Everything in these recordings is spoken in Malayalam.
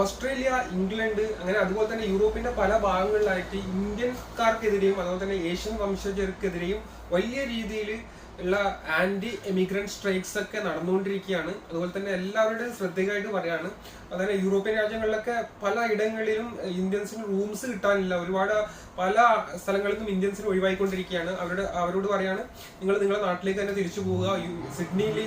ഓസ്ട്രേലിയ, ഇംഗ്ലണ്ട്, അങ്ങനെ അതുപോലെ തന്നെ യൂറോപ്പിന്റെ പല ഭാഗങ്ങളിലായിട്ട് ഇന്ത്യക്കാർക്കെതിരെയും അതുപോലെ തന്നെ ഏഷ്യൻ വംശജർക്കെതിരെയും വലിയ രീതിയിൽ ഉള്ള ആന്റി എമിഗ്രന്റ് സ്ട്രൈക്സ് ഒക്കെ നടന്നുകൊണ്ടിരിക്കുകയാണ്. അതുപോലെ തന്നെ എല്ലാവരുടെയും ശ്രദ്ധയ്ക്കായിട്ട് പറയാണ്, അതുപോലെ യൂറോപ്യൻ രാജ്യങ്ങളിലൊക്കെ പല ഇടങ്ങളിലും ഇന്ത്യൻസിന് റൂംസ് കിട്ടാനില്ല. ഒരുപാട് പല സ്ഥലങ്ങളിൽ നിന്നും ഇന്ത്യൻസിന് ഒഴിവായിക്കൊണ്ടിരിക്കുകയാണ്. അവരോട് പറയാണ്, നിങ്ങളുടെ നാട്ടിലേക്ക് തന്നെ തിരിച്ചു പോവുക. സിഡ്നിയിൽ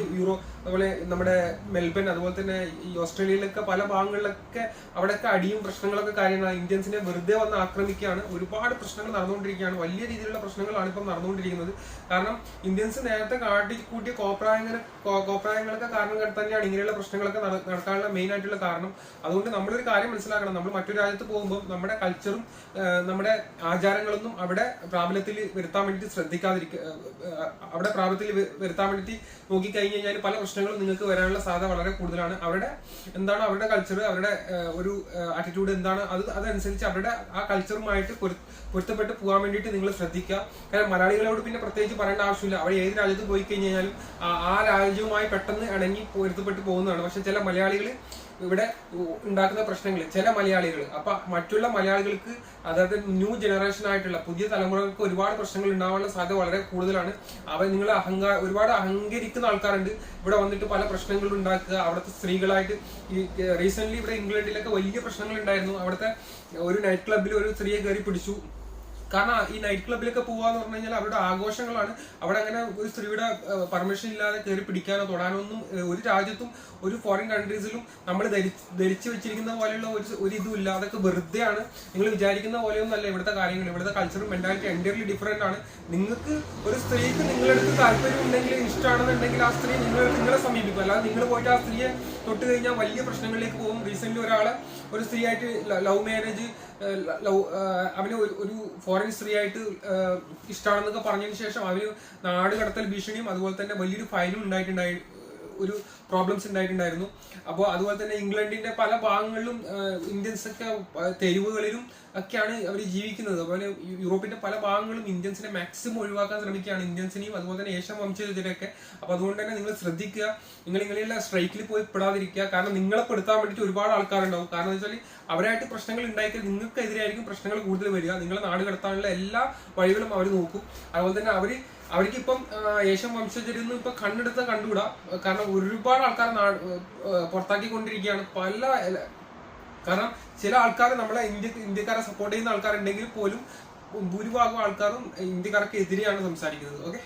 അതുപോലെ നമ്മുടെ മെൽബൺ, അതുപോലെ തന്നെ ഈ ഓസ്ട്രേലിയയിലൊക്കെ പല ഭാഗങ്ങളിലൊക്കെ അവിടെയൊക്കെ അടിയും പ്രശ്നങ്ങളൊക്കെ കാര്യങ്ങളാണ്. ഇന്ത്യൻസിനെ വെറുതെ വന്ന് ആക്രമിക്കുകയാണ്. ഒരുപാട് പ്രശ്നങ്ങൾ നടന്നുകൊണ്ടിരിക്കുകയാണ്. വലിയ രീതിയിലുള്ള പ്രശ്നങ്ങളാണ് ഇപ്പം നടന്നുകൊണ്ടിരിക്കുന്നത്. കാരണം ഇന്ത്യൻസ് നേരത്തെ കാട്ടിക്കൂട്ടിയ കോപ്രായങ്ങളൊക്കെ കാരണം തന്നെയാണ് ഇങ്ങനെയുള്ള പ്രശ്നങ്ങളൊക്കെ നടക്കാനുള്ള മെയിൻ ആയിട്ടുള്ള കാരണം. അതുകൊണ്ട് നമ്മളൊരു കാര്യം മനസ്സിലാക്കണം, നമ്മൾ മറ്റൊരു രാജ്യത്ത് പോകുമ്പോൾ നമ്മുടെ കൾച്ചറും നമ്മുടെ ആചാരങ്ങളൊന്നും അവിടെ പ്രാബല്യത്തിൽ വരുത്താൻ വേണ്ടിയിട്ട് അവിടെ പ്രാബല്യത്തിൽ വരുത്താൻ വേണ്ടിയിട്ട് നോക്കിക്കഴിഞ്ഞ് കഴിഞ്ഞാൽ പല പ്രശ്നങ്ങളും നിങ്ങൾക്ക് വരാനുള്ള സാധ്യത വളരെ കൂടുതലാണ്. അവരുടെ കൾച്ചർ, അവരുടെ ഒരു ആറ്റിറ്റ്യൂഡ് എന്താണ്, അതനുസരിച്ച് അവരുടെ ആ കൾച്ചറുമായിട്ട് പൊരുത്തപ്പെട്ട് പോകാൻ വേണ്ടിയിട്ട് നിങ്ങൾ ശ്രദ്ധിക്കുക. കാരണം മലയാളികളോട് പിന്നെ പ്രത്യേകിച്ച് പറയേണ്ട ആവശ്യമില്ല. അവിടെ ഏത് രാജ്യത്ത് പോയി കഴിഞ്ഞാലും ആ രാജ്യവുമായി പെട്ടെന്ന് ഇണങ്ങി പൊരുത്തപ്പെട്ട് പോകുന്നതാണ്. പക്ഷെ ചില മലയാളികൾ ഇവിടെ ഉണ്ടാക്കുന്ന പ്രശ്നങ്ങൾ, ചില മലയാളികൾ മറ്റുള്ള മലയാളികൾക്ക്, അതായത് ന്യൂ ജനറേഷൻ ആയിട്ടുള്ള പുതിയ തലമുറകൾക്ക് ഒരുപാട് പ്രശ്നങ്ങൾ ഉണ്ടാവാനുള്ള സാധ്യത വളരെ കൂടുതലാണ്. നിങ്ങൾ ഒരുപാട് അഹങ്കരിക്കുന്ന ആൾക്കാരുണ്ട്. ഇവിടെ വന്നിട്ട് പല പ്രശ്നങ്ങളും ഉണ്ടാക്കുക. അവിടുത്തെ സ്ത്രീകളായിട്ട് ഈ റീസെന്റ് ഇവിടെ ഇംഗ്ലണ്ടിലൊക്കെ വലിയ പ്രശ്നങ്ങൾ ഉണ്ടായിരുന്നു. അവിടുത്തെ ഒരു നൈറ്റ് ക്ലബിൽ ഒരു സ്ത്രീയെ കയറി പിടിച്ചു. കാരണം ഈ നൈറ്റ് ക്ലബിലൊക്കെ പോവാന്ന് പറഞ്ഞു കഴിഞ്ഞാൽ അവരുടെ ആഘോഷങ്ങളാണ്. അവിടെ അങ്ങനെ ഒരു സ്ത്രീയുടെ പെർമിഷൻ ഇല്ലാതെ കയറി പിടിക്കാനോ തൊടാനോ ഒന്നും ഒരു രാജ്യത്തും ഒരു ഫോറിൻ കൺട്രീസിലും നമ്മൾ ധരിച്ചു വെച്ചിരിക്കുന്ന പോലെയുള്ള ഒരു ഇതും ഇല്ല. അതൊക്കെ വെറുതെയാണ്. നിങ്ങൾ വിചാരിക്കുന്ന പോലെയൊന്നും അല്ല ഇവിടുത്തെ കാര്യങ്ങൾ. ഇവിടുത്തെ കൾച്ചറും മെന്റാലിറ്റി എൻറ്റയർലി ഡിഫറെന്റ് ആണ്. നിങ്ങൾക്ക് ഒരു സ്ത്രീക്ക് നിങ്ങളെടുത്ത് താല്പര്യം ഉണ്ടെങ്കിൽ, ഇഷ്ടമാണെന്നുണ്ടെങ്കിൽ ആ സ്ത്രീ നിങ്ങളെ സമീപിക്കും. അല്ലാതെ നിങ്ങൾ പോയിട്ട് ആ സ്ത്രീയെ തൊട്ട് കഴിഞ്ഞാൽ വലിയ പ്രശ്നങ്ങളിലേക്ക് പോകും. റീസെന്റ് ഒരു സ്ത്രീ ആയിട്ട് ലവ് മാരേജ്, അവന് ഒരു ഫോറിൻ സ്ത്രീ ആയിട്ട് ഇഷ്ടമാണെന്നൊക്കെ പറഞ്ഞതിന് ശേഷം അവന് നാട് കടത്തൽ ഭീഷണിയും അതുപോലെ തന്നെ വലിയൊരു ഫൈനും ഒരു പ്രോബ്ലംസ് ഉണ്ടായിട്ടുണ്ടായിരുന്നു. അപ്പോൾ അതുപോലെ തന്നെ ഇംഗ്ലണ്ടിന്റെ പല ഭാഗങ്ങളിലും ഇന്ത്യൻസ് ഒക്കെ തെരുവുകളിലും ഒക്കെയാണ് അവർ ജീവിക്കുന്നത്. അതുപോലെ യൂറോപ്പിന്റെ പല ഭാഗങ്ങളും ഇന്ത്യൻസിനെ മാക്സിമം ഒഴിവാക്കാൻ ശ്രമിക്കുകയാണ്, ഇന്ത്യൻസിനെയും അതുപോലെ തന്നെ ഏഷ്യൻ വംശജരൊക്കെ. അപ്പോൾ അതുകൊണ്ട് തന്നെ നിങ്ങൾ ശ്രദ്ധിക്കുക, നിങ്ങൾ ഇങ്ങനെയുള്ള സ്ട്രൈക്കിൽ പോയി പെടാതിരിക്കുക. കാരണം നിങ്ങളെ പെടുത്താൻ വേണ്ടിയിട്ട് ഒരുപാട് ആൾക്കാരുണ്ടാവും. കാരണം എന്ന് വെച്ചാൽ അവരായിട്ട് പ്രശ്നങ്ങൾ ഉണ്ടാക്കിയാൽ നിങ്ങൾക്കെതിരെയായിരിക്കും പ്രശ്നങ്ങൾ കൂടുതൽ വരിക. നിങ്ങളെ നാട് കടത്താനുള്ള എല്ലാ വഴികളും അവർ നോക്കും. അതുപോലെ തന്നെ അവർക്ക് ഇപ്പം ഏഷ്യൻ വംശജരൊന്നും ഇപ്പൊ കണ്ടുകൂടാ. കാരണം ഒരുപാട് ആൾക്കാർ പുറത്താക്കിക്കൊണ്ടിരിക്കുകയാണ്. കാരണം ചില ആൾക്കാർ നമ്മളെ ഇന്ത്യക്കാരെ സപ്പോർട്ട് ചെയ്യുന്ന ആൾക്കാരുണ്ടെങ്കിൽ പോലും ഭൂരിഭാഗം ആൾക്കാരും ഇന്ത്യക്കാർക്ക് എതിരെയാണ് സംസാരിക്കുന്നത്. ഓക്കെ.